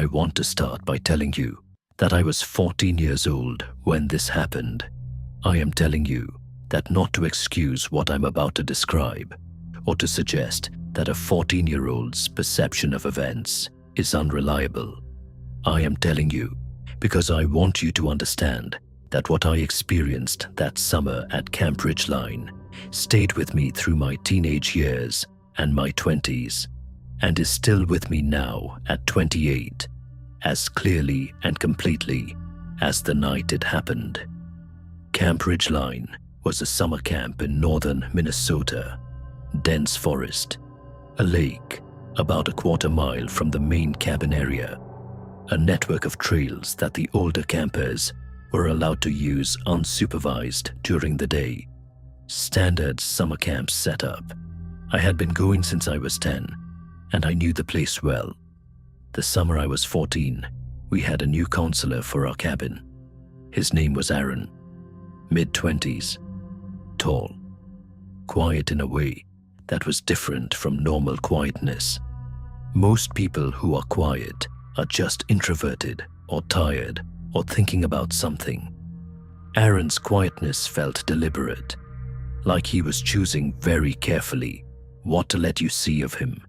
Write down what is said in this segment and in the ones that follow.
I want to start by telling you that I was 14 years old when this happened. I am telling you that not to excuse what I'm about to describe, or to suggest that a 14-year-old's perception of events is unreliable. I am telling you because I want you to understand that what I experienced that summer at Camp Ridgeline stayed with me through my teenage years and my 20s, and is still with me now at 28, as clearly and completely as the night it happened. Camp Ridgeline was a summer camp in northern Minnesota. Dense forest, a lake about a quarter mile from the main cabin area, a network of trails that the older campers were allowed to use unsupervised during the day. Standard summer camp setup. I had been going since I was 10, and I knew the place well. The summer I was 14, we had a new counselor for our cabin. His name was Aaron, mid-20s, tall, quiet in a way that was different from normal quietness. Most people who are quiet are just introverted or tired or thinking about something. Aaron's quietness felt deliberate, like he was choosing very carefully what to let you see of him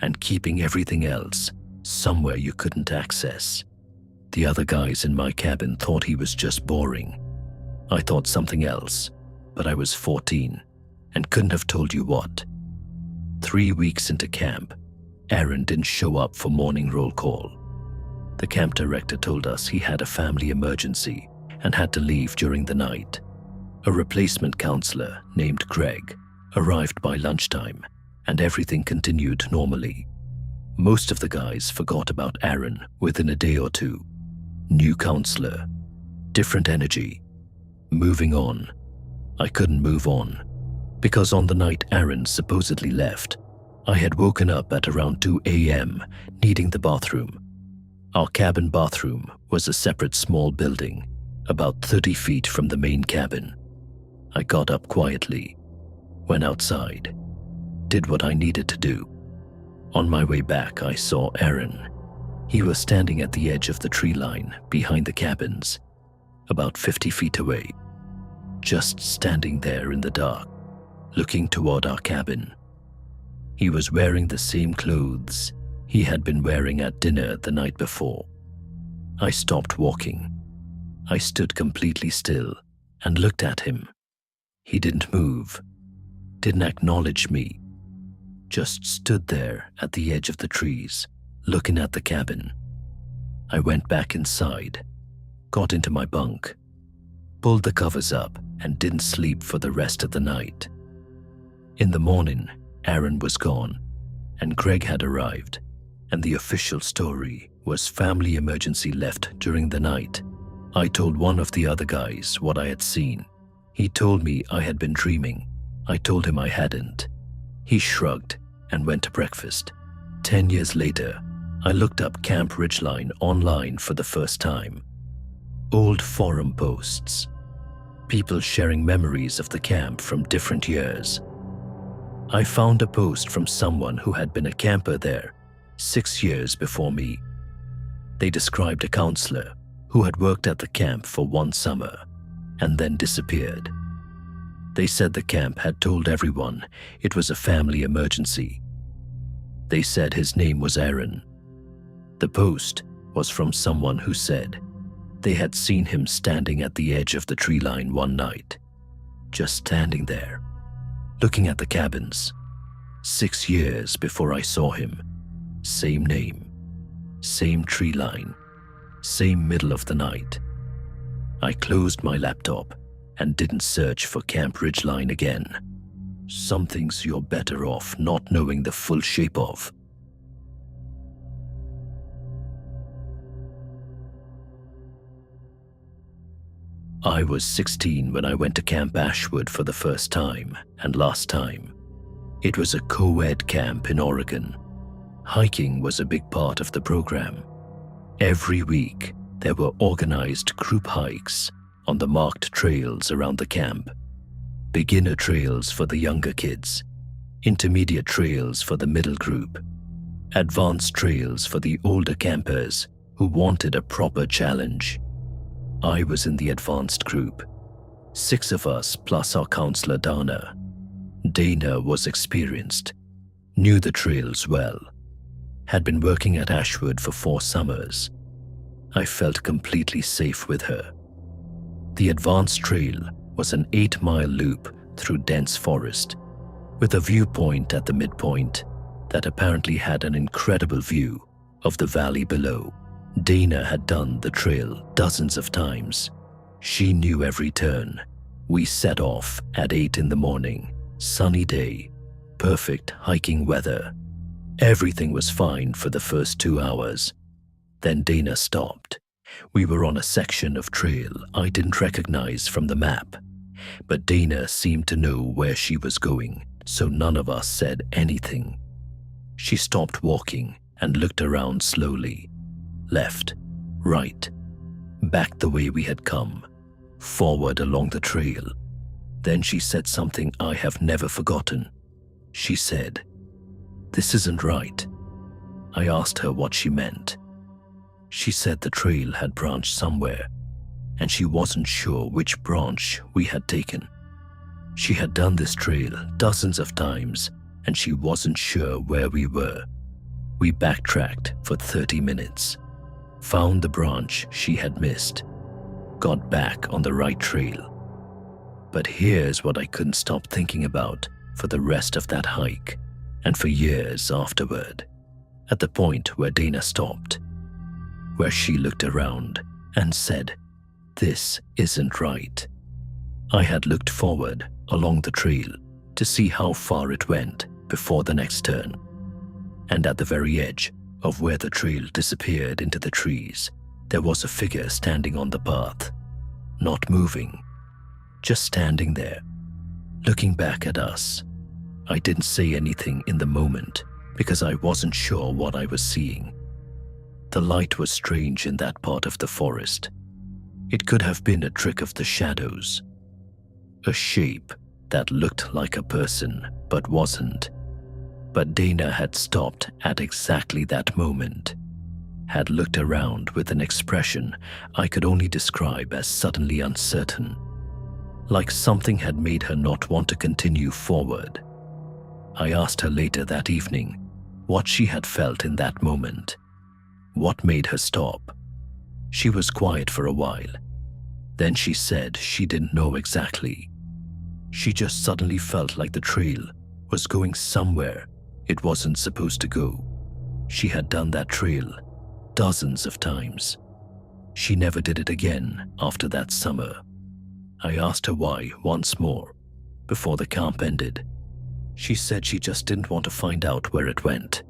and keeping everything else somewhere you couldn't access. The other guys in my cabin thought he was just boring. I thought something else, but I was 14 and couldn't have told you what. 3 weeks into camp, Aaron didn't show up for morning roll call. The camp director told us he had a family emergency and had to leave during the night. A replacement counselor named Greg arrived by lunchtime, and everything continued normally. Most of the guys forgot about Aaron within a day or two. New counselor, different energy, moving on. I couldn't move on, because on the night Aaron supposedly left, I had woken up at around 2 a.m. needing the bathroom. Our cabin bathroom was a separate small building, about 30 feet from the main cabin. I got up quietly, went outside, did what I needed to do. On my way back, I saw Aaron. He was standing at the edge of the tree line behind the cabins, about 50 feet away, just standing there in the dark, looking toward our cabin. He was wearing the same clothes he had been wearing at dinner the night before. I stopped walking. I stood completely still and looked at him. He didn't move, didn't acknowledge me, just stood there at the edge of the trees, looking at the cabin. I went back inside, got into my bunk, pulled the covers up, and didn't sleep for the rest of the night. In the morning, Aaron was gone, and Greg had arrived, and the official story was family emergency left during the night. I told one of the other guys what I had seen. He told me I had been dreaming. I told him I hadn't. He shrugged and went to breakfast. 10 years later, I looked up Camp Ridgeline online for the first time. Old forum posts, people sharing memories of the camp from different years. I found a post from someone who had been a camper there 6 years before me. They described a counselor who had worked at the camp for one summer and then disappeared. They said the camp had told everyone it was a family emergency. They said his name was Aaron. The post was from someone who said they had seen him standing at the edge of the tree line one night, just standing there, looking at the cabins. 6 years before I saw him. Same name, same tree line, same middle of the night. I closed my laptop and didn't search for Camp Ridgeline again. Some things you're better off not knowing the full shape of. I was 16 when I went to Camp Ashwood for the first time and last time. It was a co-ed camp in Oregon. Hiking was a big part of the program. Every week, there were organized group hikes on the marked trails around the camp. Beginner trails for the younger kids, intermediate trails for the middle group, advanced trails for the older campers who wanted a proper challenge. I was in the advanced group, 6 of us plus our counselor Dana. Dana was experienced, knew the trails well, had been working at Ashwood for 4 summers. I felt completely safe with her. The advanced trail was an 8-mile loop through dense forest, with a viewpoint at the midpoint that apparently had an incredible view of the valley below. Dana had done the trail dozens of times. She knew every turn. We set off at 8 in the morning, sunny day, perfect hiking weather. Everything was fine for the first 2 hours. Then Dana stopped. We were on a section of trail I didn't recognize from the map, but Dana seemed to know where she was going, so none of us said anything. She stopped walking and looked around slowly. Left, right, back the way we had come, forward along the trail. Then she said something I have never forgotten. She said, "This isn't right." I asked her what she meant. She said the trail had branched somewhere, and she wasn't sure which branch we had taken. She had done this trail dozens of times, and she wasn't sure where we were. We backtracked for 30 minutes, found the branch she had missed, got back on the right trail. But here's what I couldn't stop thinking about for the rest of that hike, and for years afterward. At the point where Dana stopped, where she looked around and said, "This isn't right." I had looked forward along the trail to see how far it went before the next turn. And at the very edge of where the trail disappeared into the trees, there was a figure standing on the path, not moving, just standing there, looking back at us. I didn't say anything in the moment because I wasn't sure what I was seeing. The light was strange in that part of the forest. It could have been a trick of the shadows. A shape that looked like a person but wasn't. But Dana had stopped at exactly that moment, had looked around with an expression I could only describe as suddenly uncertain, like something had made her not want to continue forward. I asked her later that evening what she had felt in that moment. What made her stop? She was quiet for a while. Then she said she didn't know exactly. She just suddenly felt like the trail was going somewhere it wasn't supposed to go. She had done that trail dozens of times. She never did it again after that summer. I asked her why once more before the camp ended. She said she just didn't want to find out where it went.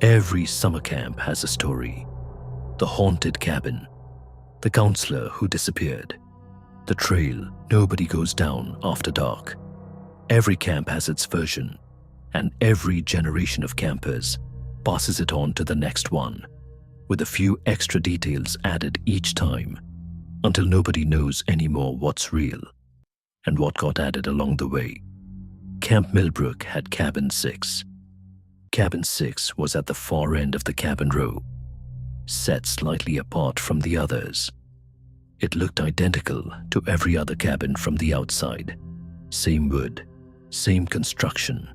Every summer camp has a story. The haunted cabin, the counselor who disappeared, the trail nobody goes down after dark. Every camp has its version, and every generation of campers passes it on to the next one, with a few extra details added each time, until nobody knows anymore what's real and what got added along the way. Camp Millbrook had Cabin 6. Cabin 6 was at the far end of the cabin row, set slightly apart from the others. It looked identical to every other cabin from the outside. Same wood, same construction,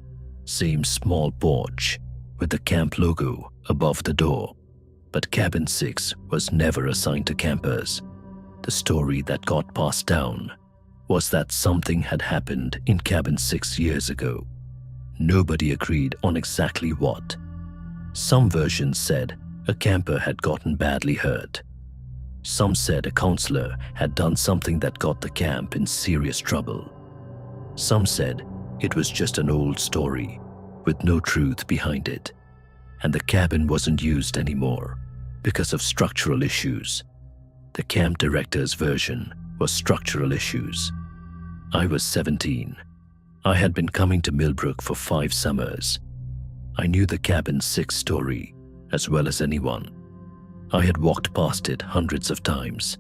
same small porch with the camp logo above the door. But Cabin 6 was never assigned to campers. The story that got passed down was that something had happened in Cabin 6 years ago. Nobody agreed on exactly what. Some versions said a camper had gotten badly hurt. Some said a counselor had done something that got the camp in serious trouble. Some said it was just an old story with no truth behind it, and the cabin wasn't used anymore because of structural issues. The camp director's version was structural issues. I was 17. I had been coming to Millbrook for 5 summers. I knew the Cabin 6 story as well as anyone. I had walked past it hundreds of times.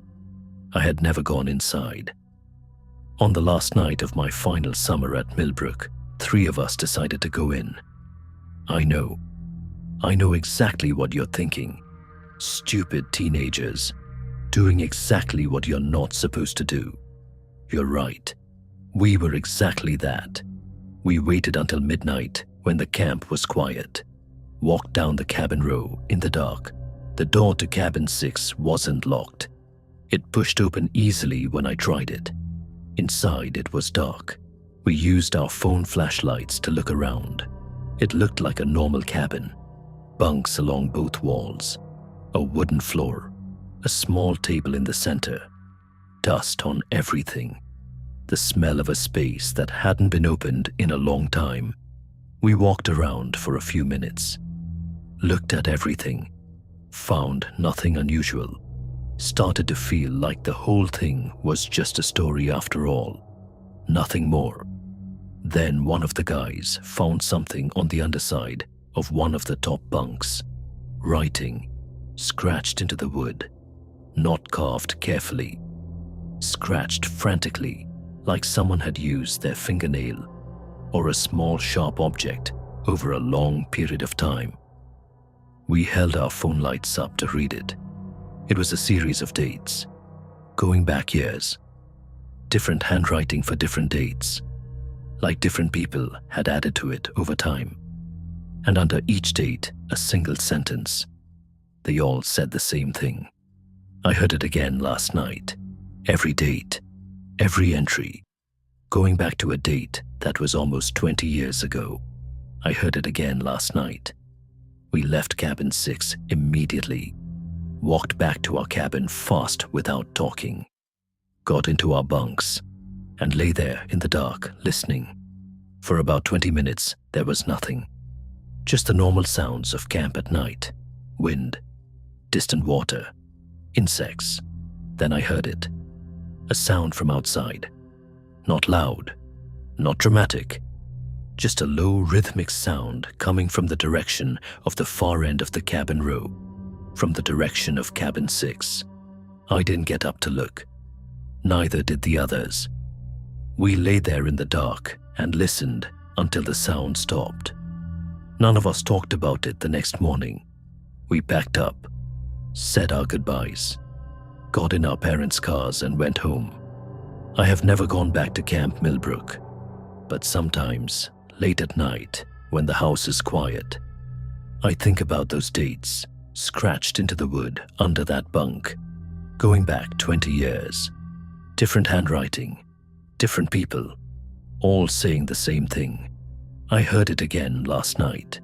I had never gone inside. On the last night of my final summer at Millbrook, 3 of us decided to go in. I know. I know exactly what you're thinking. Stupid teenagers, doing exactly what you're not supposed to do. You're right. We were exactly that. We waited until midnight when the camp was quiet. Walked down the cabin row in the dark. The door to cabin 6 wasn't locked. It pushed open easily when I tried it. Inside it was dark. We used our phone flashlights to look around. It looked like a normal cabin. Bunks along both walls. A wooden floor. A small table in the center. Dust on everything. The smell of a space that hadn't been opened in a long time. We walked around for a few minutes. Looked at everything. Found nothing unusual. Started to feel like the whole thing was just a story after all. Nothing more. Then one of the guys found something on the underside of one of the top bunks. Writing, scratched into the wood, not carved carefully. Scratched frantically, like someone had used their fingernail or a small sharp object over a long period of time. We held our phone lights up to read it. It was a series of dates, going back years. Different handwriting for different dates, like different people had added to it over time. And under each date, a single sentence. They all said the same thing. I heard it again last night. Every date, every entry, going back to a date that was almost 20 years ago. I heard it again last night. We left cabin 6 immediately, walked back to our cabin fast without talking, got into our bunks, and lay there in the dark listening. For about 20 minutes, there was nothing. Just the normal sounds of camp at night. Wind, distant water, insects. Then I heard it. A sound from outside. Not loud, not dramatic. Just a low rhythmic sound coming from the direction of the far end of the cabin row, from the direction of cabin 6. I didn't get up to look. Neither did the others. We lay there in the dark and listened until the sound stopped. None of us talked about it the next morning. We packed up, said our goodbyes, got in our parents' cars and went home. I have never gone back to Camp Millbrook, but sometimes, late at night, when the house is quiet, I think about those dates scratched into the wood under that bunk, going back 20 years. Different handwriting, different people, all saying the same thing. I heard it again last night.